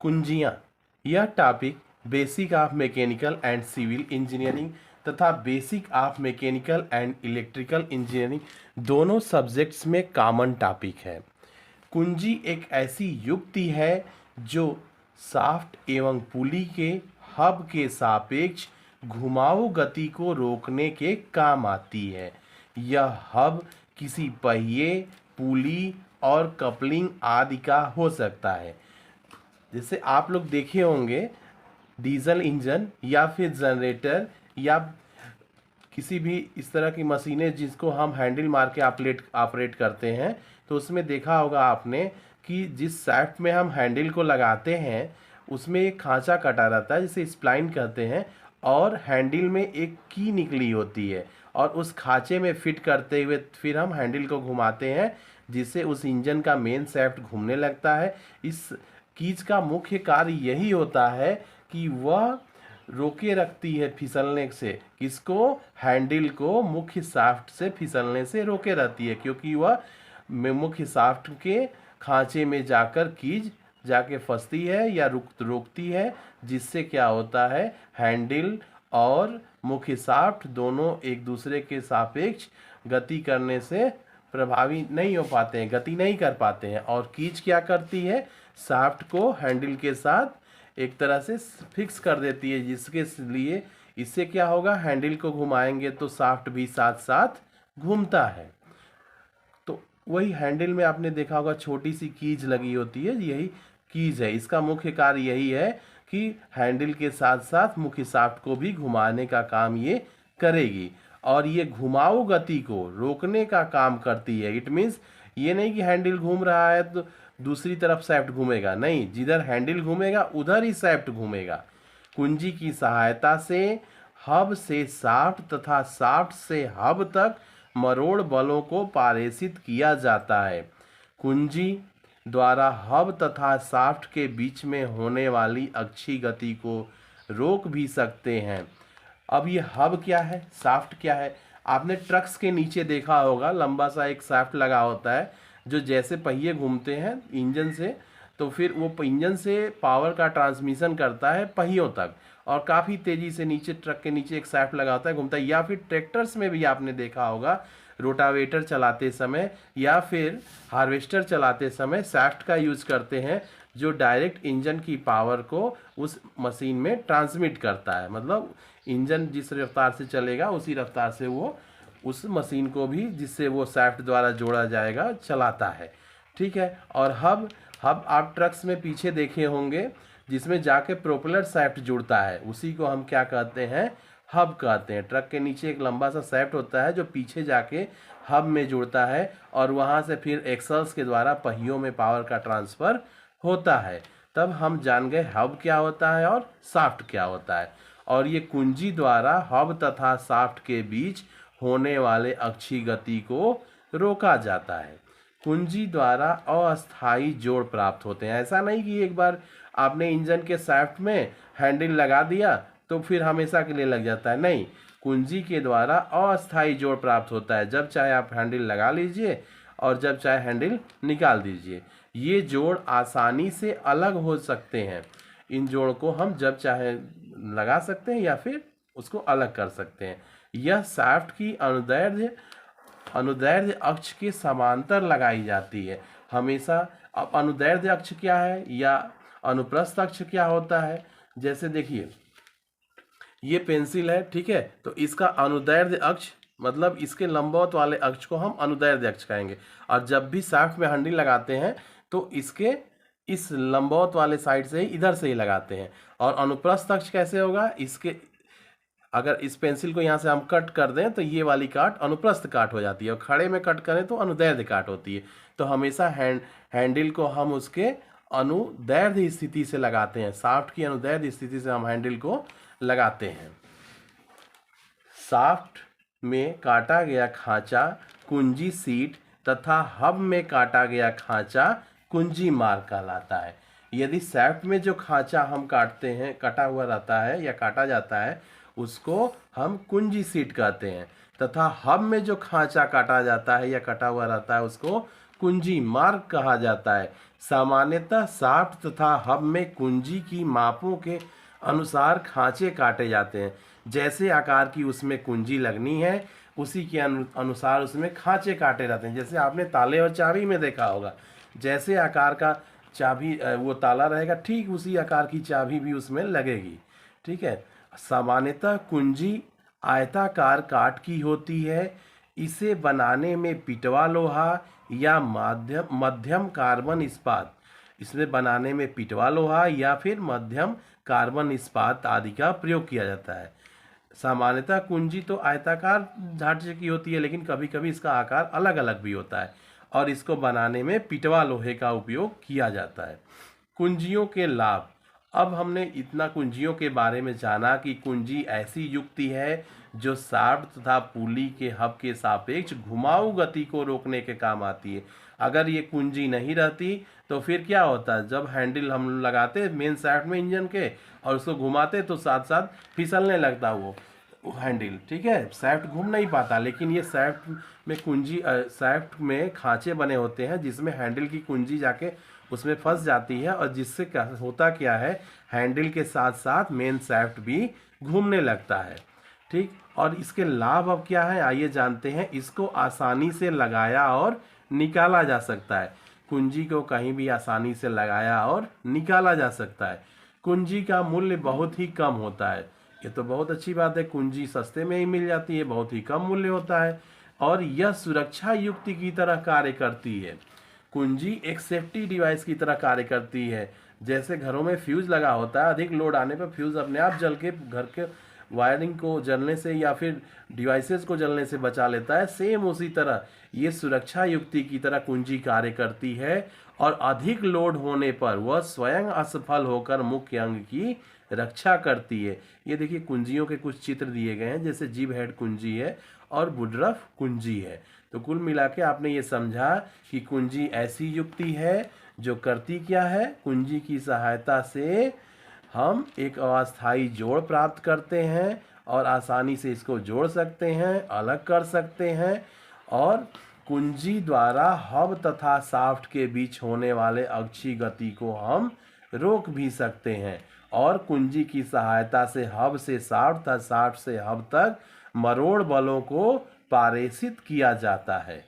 कुंजियाँ। यह topic basic of mechanical and civil engineering तथा basic of mechanical and electrical engineering दोनों subjects में कॉमन टॉपिक है। कुंजी एक ऐसी युक्ति है जो शाफ्ट एवं पुली के हब के सापेक्ष घुमाऊ गति को रोकने के काम आती है। यह हब किसी पहिए, पुली और कपलिंग आदि का हो सकता है। जैसे आप लोग देखे होंगे डीजल इंजन या फिर जनरेटर या किसी भी इस तरह की मशीनें जिसको हम हैंडल मार के ऑपरेट करते हैं, तो उसमें देखा होगा आपने कि जिस शाफ्ट में हम हैंडल को लगाते हैं उसमें एक खांचा कटा रहता है जिसे स्प्लाइन कहते हैं, और हैंडल में एक की निकली होती है और उस खांचे में फिट करते हुए फिर हम हैंडल को घुमाते हैं जिससे उस इंजन का मेन शाफ्ट घूमने लगता है। इस कीज का मुख्य कार्य यही होता है कि वह रोके रखती है फिसलने से, किसको, हैंडल को मुख्य शाफ्ट से फिसलने से रोके रहती है, क्योंकि वह मुख्य शाफ्ट के खांचे में जाकर कीज जाके फंसती है या रोकती है, जिससे क्या होता है हैंडल और मुख्य शाफ्ट दोनों एक दूसरे के सापेक्ष गति करने से प्रभावी नहीं हो पाते हैं, गति नहीं कर पाते हैं। और कीज क्या करती है, शाफ्ट को हैंडल के साथ एक तरह से फिक्स कर देती है, जिसके लिए इससे क्या होगा, हैंडल को घुमाएंगे तो शाफ्ट भी साथ साथ घूमता है। तो वही हैंडल में आपने देखा होगा छोटी सी कीज लगी होती है, यही कीज है। इसका मुख्य कार्य यही है कि हैंडल के साथ साथ मुख्य शाफ्ट को भी घुमाने का काम ये करेगी और ये घुमाऊ गति को रोकने का काम करती है। इट मीन्स ये नहीं कि हैंडल घूम रहा है तो दूसरी तरफ शाफ्ट घूमेगा, नहीं, जिधर हैंडल घूमेगा उधर ही शाफ्ट घूमेगा। कुंजी की सहायता से हब से शाफ्ट तथा शाफ्ट से हब तक मरोड़ बलों को पारेषित किया जाता है। कुंजी द्वारा हब तथा शाफ्ट के बीच में होने वाली अक्षीय गति को रोक भी सकते हैं। अब ये हब क्या है, शाफ्ट क्या है, आपने ट्रक्स के नीचे देखा होगा लंबा सा एक शाफ्ट लगा होता है जो जैसे पहिए घूमते हैं इंजन से, तो फिर वो इंजन से पावर का ट्रांसमिशन करता है पहियों तक और काफ़ी तेज़ी से नीचे ट्रक के नीचे एक शाफ्ट लगा होता है, घूमता है। या फिर ट्रैक्टर्स में भी आपने देखा होगा रोटावेटर चलाते समय या फिर हार्वेस्टर चलाते समय शाफ्ट का यूज करते हैं जो डायरेक्ट इंजन की पावर को उस मशीन में ट्रांसमिट करता है। मतलब इंजन जिस रफ्तार से चलेगा उसी रफ्तार से वो उस मशीन को भी जिससे वो शाफ्ट द्वारा जोड़ा जाएगा चलाता है। ठीक है। और हब आप ट्रक्स में पीछे देखे होंगे जिसमें जाके प्रोपेलर शाफ्ट जुड़ता है, उसी को हम क्या कहते हैं, हब कहते हैं। ट्रक के नीचे एक लंबा सा शाफ्ट होता है जो पीछे जाके हब में जुड़ता है और वहाँ से फिर एक्सल्स के द्वारा पहियों में पावर का ट्रांसफ़र होता है। तब हम जान गए हब क्या होता है और शाफ्ट क्या होता है। और ये कुंजी द्वारा हब तथा शाफ्ट के बीच होने वाले अक्षीय गति को रोका जाता है। कुंजी द्वारा अस्थायी जोड़ प्राप्त होते हैं। ऐसा नहीं कि एक बार आपने इंजन के शाफ्ट में हैंडल लगा दिया तो फिर हमेशा के लिए लग जाता है, नहीं, कुंजी के द्वारा अस्थायी जोड़ प्राप्त होता है। जब चाहे आप हैंडल लगा लीजिए और जब चाहे हैंडल निकाल दीजिए। ये जोड़ आसानी से अलग हो सकते हैं। इन जोड़ को हम जब चाहे लगा सकते हैं या फिर उसको अलग कर सकते हैं। यह शाफ्ट की अनुदैर्ध्य अक्ष के समांतर लगाई जाती है हमेशा। अब अनुदैर्ध्य अक्ष क्या है या अनुप्रस्थ अक्ष क्या होता है, जैसे देखिए ये पेंसिल है, ठीक है, तो इसका अनुदैर्ध्य अक्ष मतलब इसके लंबवत वाले अक्ष को हम अनुदैर्ध्य अक्ष कहेंगे। और जब भी शाफ्ट में हैंडल लगाते हैं तो इसके इस लंबवत वाले साइड से ही इधर से ही लगाते हैं। और अनुप्रस्थ अक्ष कैसे होगा, इसके अगर इस पेंसिल को यहाँ से हम कट कर दें तो ये वाली काट अनुप्रस्थ काट हो जाती है और खड़े में कट करें तो अनुदैर्ध्य काट होती है। तो हमेशा हैंडल को हम उसके अनुदैर्ध्य स्थिति से लगाते हैं। शाफ्ट की अनुदैर्ध्य स्थिति से हम हैंडल को लगाते हैं। शाफ्ट में काटा गया खांचा कुंजी सीट तथा हब में काटा गया खांचा कुंजी मार्ग कहलाता है। यदि शाफ्ट में जो खांचा हम काटते हैं, कटा हुआ रहता है या काटा जाता है, उसको हम कुंजी सीट कहते हैं तथा हब में जो खांचा काटा जाता है या कटा हुआ रहता है उसको कुंजी मार्ग कहा जाता है। सामान्यतः शाफ्ट तथा हब में कुंजी की मापों के अनुसार खांचे काटे जाते हैं। जैसे आकार की उसमें कुंजी लगनी है उसी के अनुसार उसमें खांचे काटे जाते हैं। जैसे आपने ताले और चाबी में देखा होगा, जैसे आकार का चाबी वो ताला रहेगा, ठीक उसी आकार की चाबी भी उसमें लगेगी। ठीक है। सामान्यतः कुंजी आयताकार काट की होती है। इसे बनाने में पिटवा लोहा या मध्यम कार्बन इस्पात, इसमें बनाने में पिटवा लोहा या फिर मध्यम कार्बन इस्पात आदि का प्रयोग किया जाता है। सामान्यतः कुंजी तो आयताकार ढांचे की होती है, लेकिन कभी कभी इसका आकार अलग अलग भी होता है और इसको बनाने में पिटवा लोहे का उपयोग किया जाता है। कुंजियों के लाभ। अब हमने इतना कुंजियों के बारे में जाना कि कुंजी ऐसी युक्ति है जो शाफ्ट तथा पुली के हब के सापेक्ष घुमाऊ गति को रोकने के काम आती है। अगर ये कुंजी नहीं रहती तो फिर क्या होता है, जब हैंडल हम लगाते मेन शाफ्ट में इंजन के और उसको घुमाते तो साथ साथ फिसलने लगता वो हैंडल। ठीक है, शाफ्ट घूम नहीं पाता। लेकिन ये शाफ्ट में कुंजी शाफ्ट में खांचे बने होते हैं जिसमें हैंडल की कुंजी जाके उसमें फंस जाती है और जिससे क्या होता क्या है, हैंडल के साथ साथ मेन शाफ्ट भी घूमने लगता है। ठीक, और इसके लाभ अब क्या है आइए जानते हैं। इसको आसानी से लगाया और निकाला जा सकता है। कुंजी को कहीं भी आसानी से लगाया और निकाला जा सकता है। कुंजी का मूल्य बहुत ही कम होता है। ये तो बहुत अच्छी बात है, कुंजी सस्ते में ही मिल जाती है, बहुत ही कम मूल्य होता है और यह सुरक्षा युक्ति की तरह कार्य करती है। कुंजी एक सेफ्टी डिवाइस की तरह कार्य करती है। जैसे घरों में फ्यूज लगा होता है, अधिक लोड आने पर फ्यूज अपने आप जल के घर के वायरिंग को जलने से या फिर डिवाइसेस को जलने से बचा लेता है, सेम उसी तरह ये सुरक्षा युक्ति की तरह कुंजी कार्य करती है और अधिक लोड होने पर वह स्वयं असफल होकर मुख्य अंग की रक्षा करती है। ये देखिए कुंजियों के कुछ चित्र दिए गए हैं, जैसे जिब हेड कुंजी है और वुडरफ कुंजी है। तो कुल मिला के आपने ये समझा कि कुंजी ऐसी युक्ति है जो करती क्या है, कुंजी की सहायता से हम एक अस्थायी जोड़ प्राप्त करते हैं और आसानी से इसको जोड़ सकते हैं, अलग कर सकते हैं और कुंजी द्वारा हब तथा शाफ्ट के बीच होने वाले अक्षीय गति को हम रोक भी सकते हैं और कुंजी की सहायता से हब से शाफ्ट तथा शाफ्ट से हब तक मरोड़ बलों को पारेषित किया जाता है।